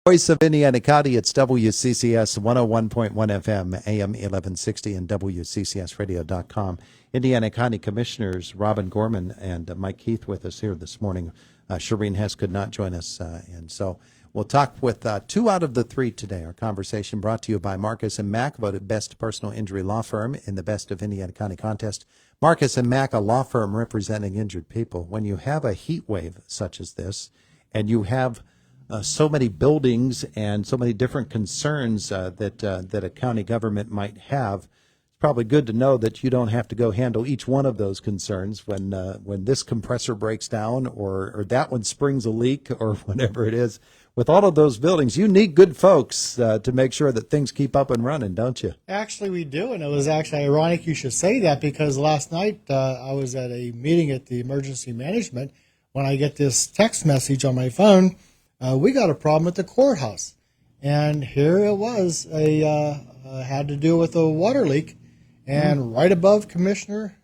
Voice of Indiana County, it's WCCS 101.1 FM, AM 1160, and WCCSradio.com. Indiana County Commissioners Robin Gorman and Mike Keith with us here this morning. Shireen Hess could not join us, and so we'll talk with 2 out of the 3 today. Our conversation brought to you by Marcus & Mack, voted best personal injury law firm in the Best of Indiana County contest. Marcus & Mack, a law firm representing injured people. When you have a heat wave such as this, and you have so many buildings and so many different concerns that a county government might have, it's probably good to know that you don't have to go handle each one of those concerns when this compressor breaks down or that one springs a leak or whatever it is. With all of those buildings, you need good folks to make sure that things keep up and running, don't you? Actually, we do, and it was actually ironic you should say that because last night I was at a meeting at the emergency management when I get this text message on my phone. We got a problem at the courthouse, and here it was. Had to do with a water leak, and right above Commissioner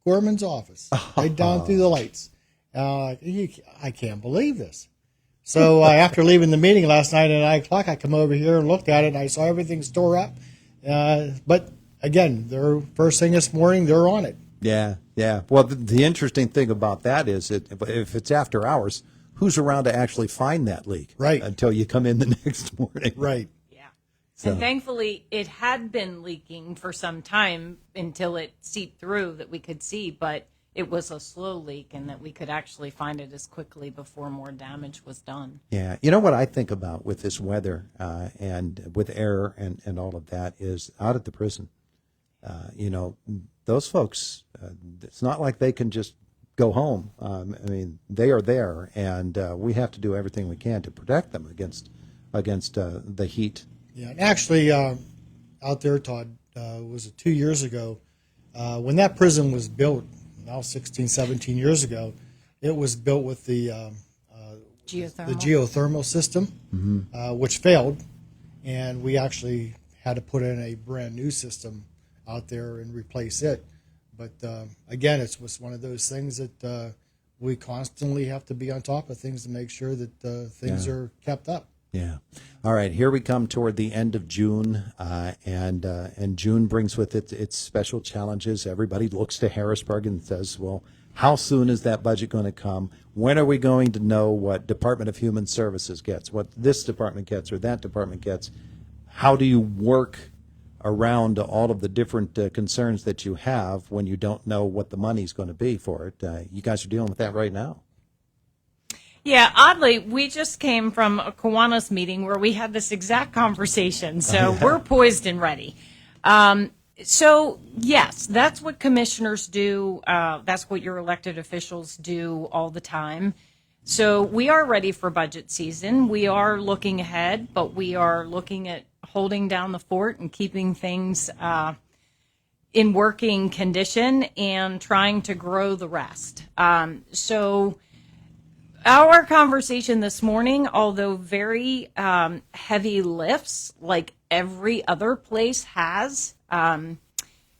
Gorman's office, right down through the lights. I can't believe this. So after leaving the meeting last night at 9 o'clock, I come over here and looked at it, and I saw everything's tore up. But again, they're first thing this morning, they're on it. Yeah. Well, the interesting thing about that is if it's after hours, who's around to actually find that leak? Right. Until you come in the next morning. Right. Yeah. So. And thankfully, it had been leaking for some time until it seeped through that we could see, but it was a slow leak and that we could actually find it as quickly before more damage was done. Yeah. You know what I think about with this weather and with air and all of that is out at the prison. Those folks, it's not like they can just go home. They are there, and we have to do everything we can to protect them against the heat. Yeah, and actually, out there, Todd, was it 2 years ago, when that prison was built, now 16, 17 years ago, it was built with the geothermal system, which failed, and we actually had to put in a brand new system out there and replace it. But again, it was one of those things that we constantly have to be on top of things to make sure that things are kept up. Yeah. All right. Here we come toward the end of June, and June brings with it its special challenges. Everybody looks to Harrisburg and says, "Well, how soon is that budget going to come? When are we going to know what Department of Human Services gets, what this department gets, or that department gets? How do you work around all of the different concerns that you have when you don't know what the money's going to be for it?" You guys are dealing with that right now. Yeah, oddly, we just came from a Kiwanis meeting where we had this exact conversation, so we're poised and ready. So, yes, that's what commissioners do. That's what your elected officials do all the time. So we are ready for budget season. We are looking ahead, but we are looking at holding down the fort and keeping things in working condition and trying to grow the rest. So our conversation this morning, although very heavy lifts like every other place has,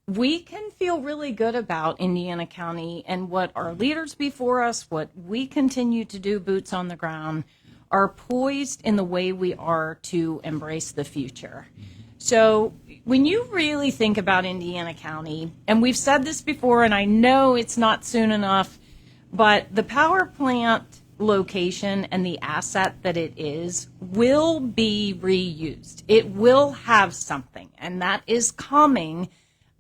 we can feel really good about Indiana County and what our leaders before us, what we continue to do, boots on the ground, are poised in the way we are to embrace the future. So when you really think about Indiana County, and we've said this before, and I know it's not soon enough, but the power plant location and the asset that it is will be reused. It will have something, and that is coming,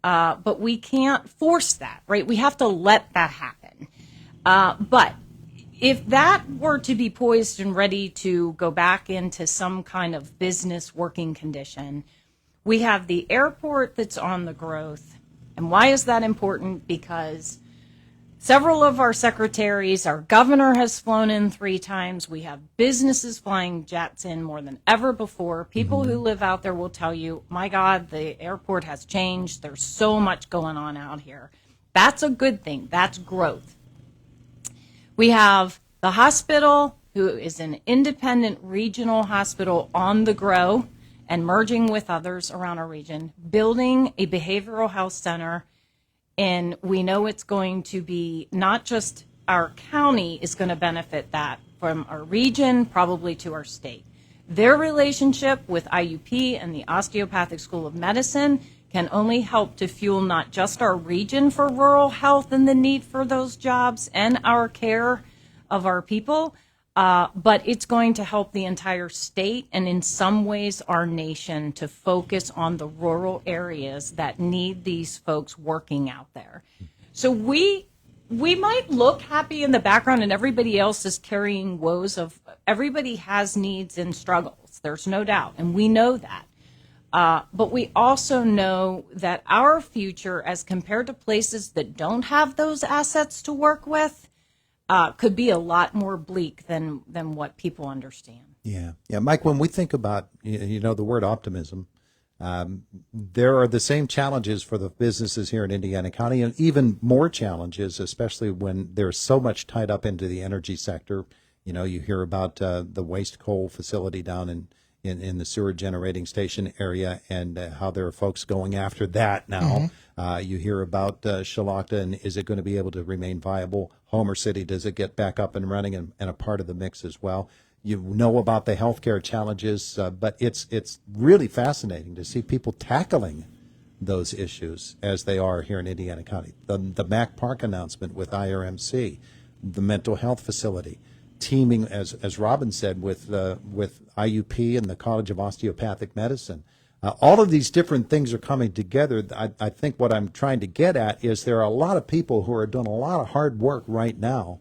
but we can't force that, right? We have to let that happen. But if that were to be poised and ready to go back into some kind of business working condition, we have the airport that's on the growth. And why is that important? Because several of our secretaries, our governor has flown in 3 times. We have businesses flying jets in more than ever before. People who live out there will tell you, my God, the airport has changed. There's so much going on out here. That's a good thing. That's growth. We have the hospital, who is an independent regional hospital on the grow and merging with others around our region, building a behavioral health center. And we know it's going to be not just our county is going to benefit that from our region, probably to our state. Their relationship with IUP and the Osteopathic School of Medicine can only help to fuel not just our region for rural health and the need for those jobs and our care of our people, but it's going to help the entire state and in some ways our nation to focus on the rural areas that need these folks working out there. So we might look happy in the background and everybody else is carrying woes of everybody has needs and struggles. There's no doubt. And we know that. But we also know that our future, as compared to places that don't have those assets to work with, could be a lot more bleak than what people understand. Yeah. Mike, when we think about, the word optimism, there are the same challenges for the businesses here in Indiana County, and even more challenges, especially when there's so much tied up into the energy sector. You hear about the waste coal facility down in the sewer generating station area, and how there are folks going after that now. You hear about Shalakta, and is it going to be able to remain viable? Homer City, does it get back up and running and a part of the mix as well? You know about the healthcare challenges, but it's really fascinating to see people tackling those issues as they are here in Indiana County. The Mac Park announcement with IRMC, the mental health facility, teaming, as Robin said, with IUP and the College of Osteopathic Medicine. All of these different things are coming together. I think what I'm trying to get at is there are a lot of people who are doing a lot of hard work right now,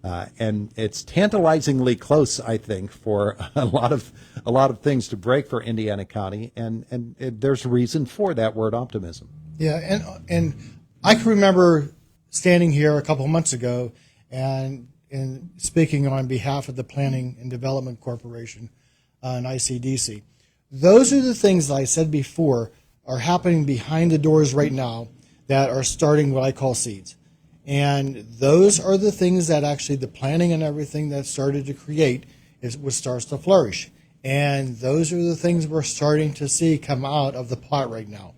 and it's tantalizingly close, I think, for a lot of things to break for Indiana County, and there's a reason for that word optimism. Yeah, and I can remember standing here a couple of months ago and speaking on behalf of the Planning and Development Corporation and ICDC. Those are the things that I said before are happening behind the doors right now that are starting what I call seeds. And those are the things that actually the planning and everything that started to create is what starts to flourish. And those are the things we're starting to see come out of the pot right now.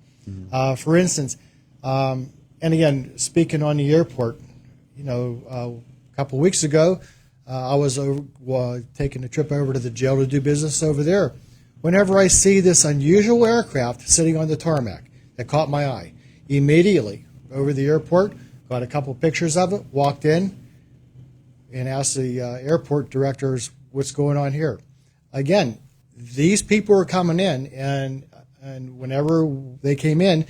For instance, and again, speaking on the airport, a couple of weeks ago, I was taking a trip over to the jail to do business over there. Whenever I see this unusual aircraft sitting on the tarmac, that caught my eye. Immediately, over the airport, got a couple pictures of it, walked in, and asked the airport directors, what's going on here? Again, these people are coming in, and whenever they came in,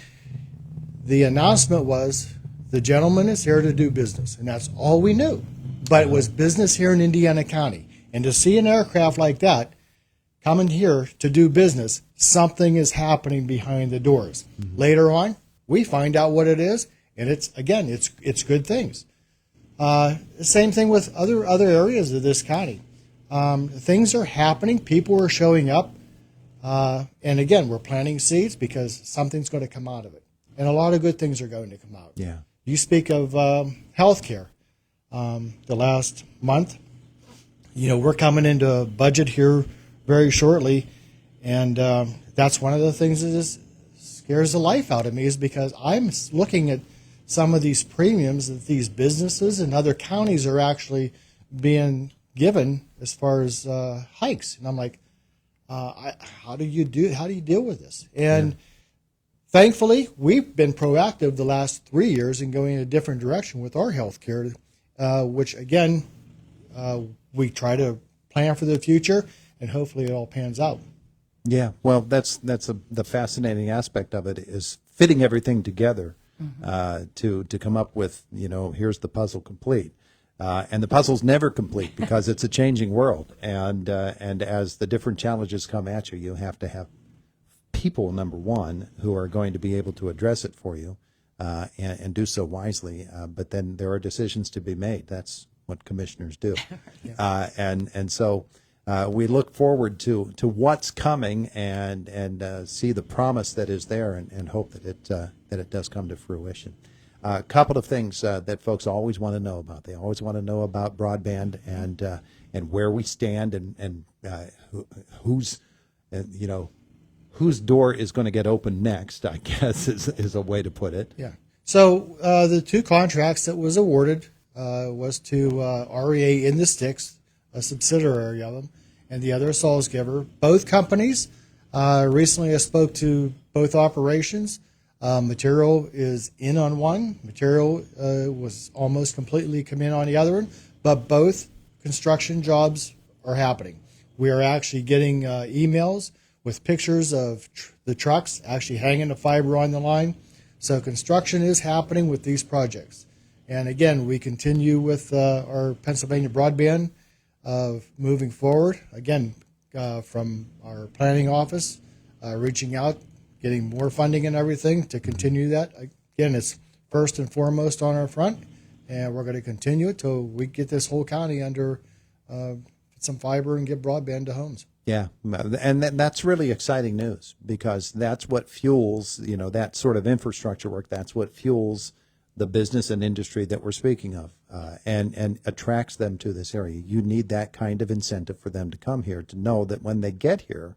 the announcement was, the gentleman is here to do business, and that's all we knew. But it was business here in Indiana County. And to see an aircraft like that coming here to do business, something is happening behind the doors. Later on, we find out what it is, and it's good things. Same thing with other areas of this county. Things are happening. People are showing up. And again, we're planting seeds because something's going to come out of it. And a lot of good things are going to come out. Yeah. You speak of health care. The last month, we're coming into a budget here very shortly, and that's one of the things that just scares the life out of me is because I'm looking at some of these premiums that these businesses and other counties are actually being given as far as hikes, and I'm like, how do you deal with this? And thankfully, we've been proactive the last 3 years in going in a different direction with our health care, which again, we try to plan for the future, and hopefully it all pans out. Yeah, well, that's the fascinating aspect of it is fitting everything together to come up with, here's the puzzle complete. And the puzzle's never complete because it's a changing world. And as the different challenges come at you, you have to have people, number one, who are going to be able to address it for you and do so wisely. But then there are decisions to be made. That's what commissioners do. And so we look forward to what's coming and see the promise that is there and hope that it does come to fruition. A couple of things that folks always want to know about. They always want to know about broadband and where we stand and whose door is going to get opened next, I guess is a way to put it. Yeah. So the two contracts that was awarded was to REA in the Sticks, a subsidiary of them, and the other a Salzgiver. Both companies, recently I spoke to both operations. Material is in on one. Material was almost completely come in on the other one, but both construction jobs are happening. We are actually getting emails with pictures of the trucks actually hanging the fiber on the line. So construction is happening with these projects. And again, we continue with our Pennsylvania broadband moving forward. Again, from our planning office, reaching out, getting more funding and everything to continue that. Again, it's first and foremost on our front, and we're going to continue it till we get this whole county under some fiber and get broadband to homes. Yeah, and that's really exciting news, because that's what fuels, that sort of infrastructure work. That's what fuels the business and industry that we're speaking of, and attracts them to this area. You need that kind of incentive for them to come here, to know that when they get here,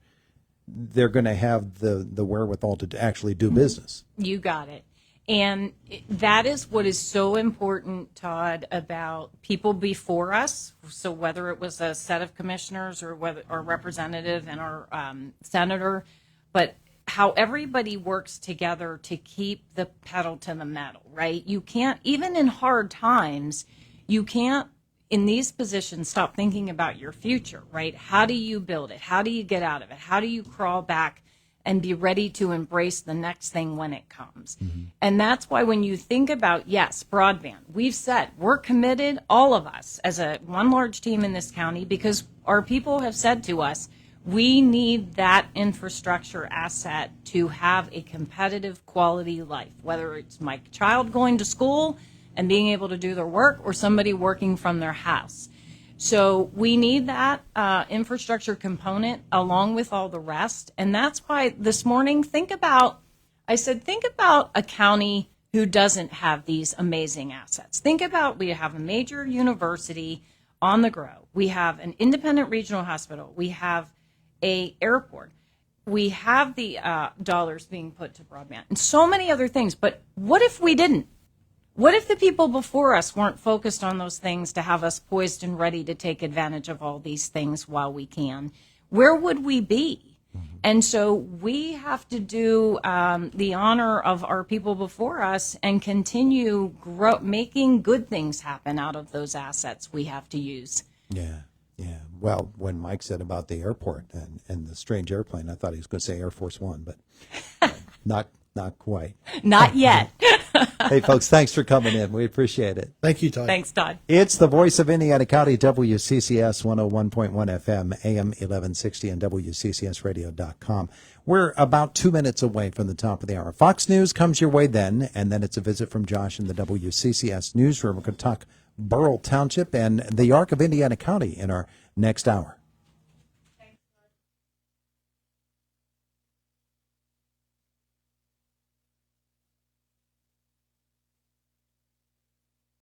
they're going to have the wherewithal to actually do business. You got it. And that is what is so important, Todd, about people before us. So whether it was a set of commissioners or whether our representative and our senator, but how everybody works together to keep the pedal to the metal, right? You can't, even in hard times, you can't, in these positions, stop thinking about your future, right? How do you build it? How do you get out of it? How do you crawl back and be ready to embrace the next thing when it comes? Mm-hmm. And that's why when you think about, yes, broadband, we've said we're committed, all of us, as one large team in this county, because our people have said to us, we need that infrastructure asset to have a competitive quality life, whether it's my child going to school and being able to do their work or somebody working from their house. So we need that infrastructure component along with all the rest. And that's why this morning, think about a county who doesn't have these amazing assets. Think about, we have a major university on the grow. We have an independent regional hospital. We have a airport. We have the dollars being put to broadband and so many other things. But what if we didn't? What if the people before us weren't focused on those things to have us poised and ready to take advantage of all these things while we can? Where would we be? And so we have to do the honor of our people before us and continue making good things happen out of those assets we have to use. Yeah. Well, when Mike said about the airport and the strange airplane, I thought he was going to say Air Force One, but not quite. Not yet. Hey, folks, thanks for coming in. We appreciate it. Thank you, Todd. Thanks, Todd. It's the voice of Indiana County, WCCS 101.1 FM, AM 1160, and WCCSradio.com. We're about 2 minutes away from the top of the hour. Fox News comes your way then, and then it's a visit from Josh in the WCCS newsroom. We're going to talk Burrell Township and the Arc of Indiana County in our next hour.